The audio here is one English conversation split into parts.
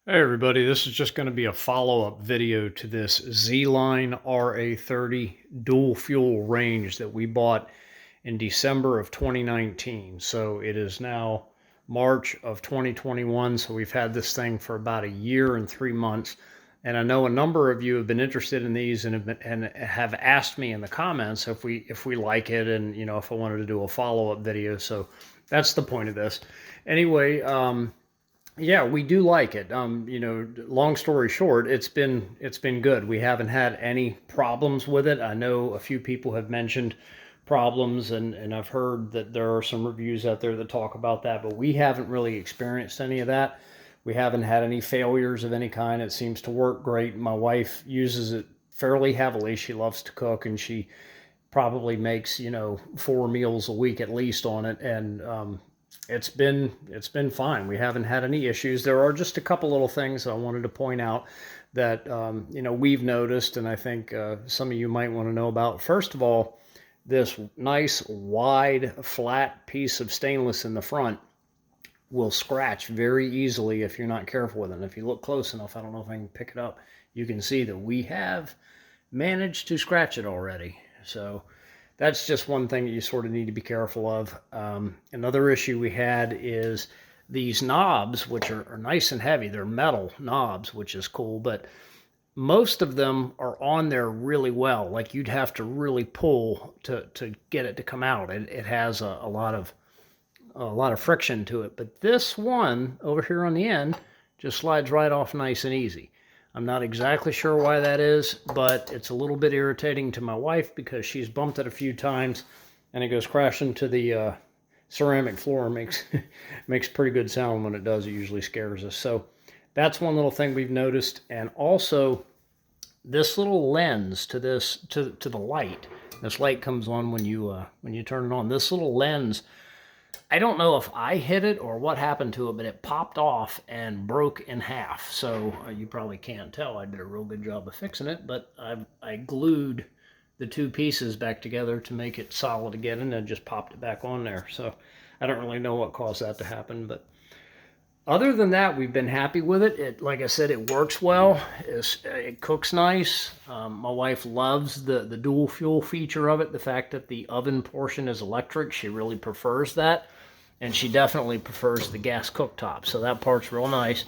Hey everybody, this is just going to be a follow-up video to this Zline RA30 dual fuel range that we bought in December of 2019. So it is now March of 2021, so we've had this thing for about a year and 3 months. And I know a number of you have been interested in these and have asked me in the comments if we like it, and if I wanted to do a follow-up video. So that's the point of this. Anyway, yeah, we do like it. Long story short, it's been good. We haven't had any problems with it. I know a few people have mentioned problems, and I've heard that there are some reviews out there that talk about that, but we haven't really experienced any of that. We haven't had any failures of any kind. It seems to work great. My wife uses it fairly heavily. She loves to cook, and she probably makes 4 meals a week at least on it, and it's been fine. We haven't had any issues. There are just a couple little things I wanted to point out that we've noticed, and I think some of you might want to know about. First of all, this nice wide flat piece of stainless in the front will scratch very easily if you're not careful with it. And if you look close enough, I don't know if I can pick it up, you can see that we have managed to scratch it already. So that's just one thing that you sort of need to be careful of. Another issue we had is these knobs, which are nice and heavy. They're metal knobs, which is cool, but most of them are on there really well. Like you'd have to really pull to get it to come out. It has a lot of friction to it. But this one over here on the end just slides right off nice and easy. I'm not exactly sure why that is, but it's a little bit irritating to my wife because she's bumped it a few times and it goes crashing to the ceramic floor. Makes pretty good sound when it does. It usually scares us. So that's one little thing we've noticed. And also this little lens to the light. This light comes on when you turn it on. This little lens, I don't know if I hit it or what happened to it, but it popped off and broke in half. So you probably can't tell. I did a real good job of fixing it, but I glued the two pieces back together to make it solid again, and then just popped it back on there. So I don't really know what caused that to happen, but other than that, we've been happy with it. Like I said, it works well. It cooks nice. My wife loves the dual fuel feature of it. The fact that the oven portion is electric, she really prefers that. And she definitely prefers the gas cooktop. So that part's real nice.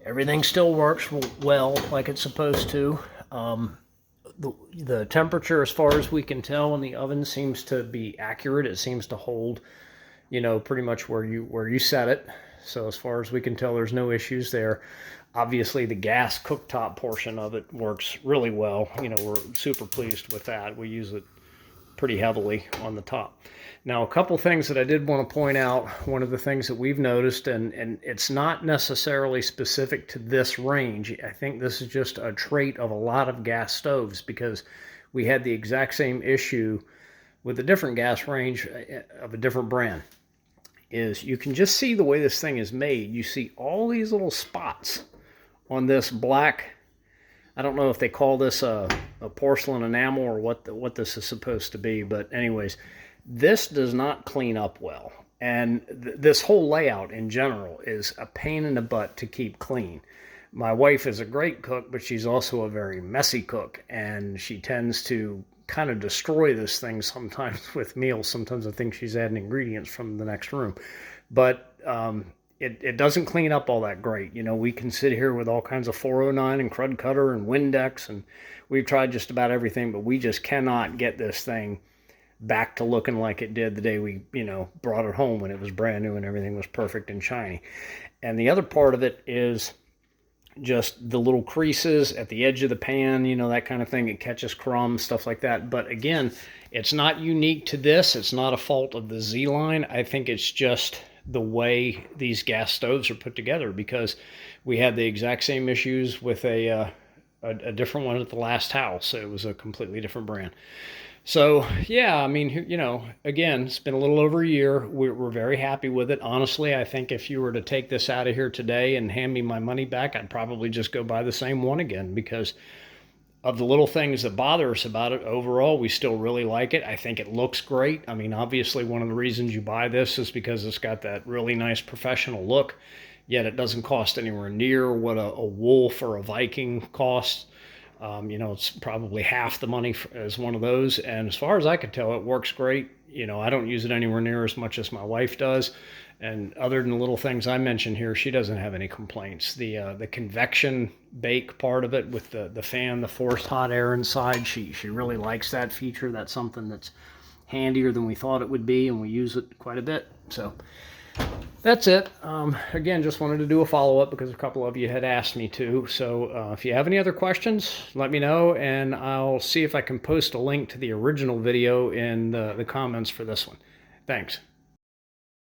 Everything still works well like it's supposed to. The temperature, as far as we can tell, in the oven seems to be accurate. It seems to hold, pretty much where you set it. So as far as we can tell, there's no issues there. Obviously, the gas cooktop portion of it works really well. We're super pleased with that. We use it pretty heavily on the top. Now, a couple things that I did want to point out. One of the things that we've noticed, and it's not necessarily specific to this range. I think this is just a trait of a lot of gas stoves, because we had the exact same issue with a different gas range of a different brand. Is you can just see the way this thing is made. You see all these little spots on this black, I don't know if they call this a porcelain enamel or what this is supposed to be, but anyways, this does not clean up well. And this whole layout in general is a pain in the butt to keep clean. My wife is a great cook, but she's also a very messy cook, and she tends to kind of destroy this thing sometimes with meals. Sometimes I think she's adding ingredients from the next room, but it doesn't clean up all that great. We can sit here with all kinds of 409 and Crud Cutter and Windex, and we've tried just about everything, but we just cannot get this thing back to looking like it did the day we, brought it home, when it was brand new and everything was perfect and shiny. And the other part of it is just the little creases at the edge of the pan, that kind of thing. It catches crumbs, stuff like that. But again, it's not unique to this. It's not a fault of the Z-Line. I think it's just the way these gas stoves are put together, because we had the exact same issues with a different one at the last house. It was a completely different brand. So, yeah, I mean, again, it's been a little over a year. We're very happy with it. Honestly, I think if you were to take this out of here today and hand me my money back, I'd probably just go buy the same one again, because of the little things that bother us about it. Overall, we still really like it. I think it looks great. I mean, obviously, one of the reasons you buy this is because it's got that really nice professional look. yet it doesn't cost anywhere near what a Wolf or a Viking costs. It's probably half the money as one of those. And as far as I could tell, it works great. I don't use it anywhere near as much as my wife does. And other than the little things I mentioned here, she doesn't have any complaints. The convection bake part of it with the fan, the forced hot air inside, she really likes that feature. That's something that's handier than we thought it would be, and we use it quite a bit. So that's it. Again, just wanted to do a follow-up because a couple of you had asked me to. So if you have any other questions, let me know, and I'll see if I can post a link to the original video in the comments for this one. Thanks.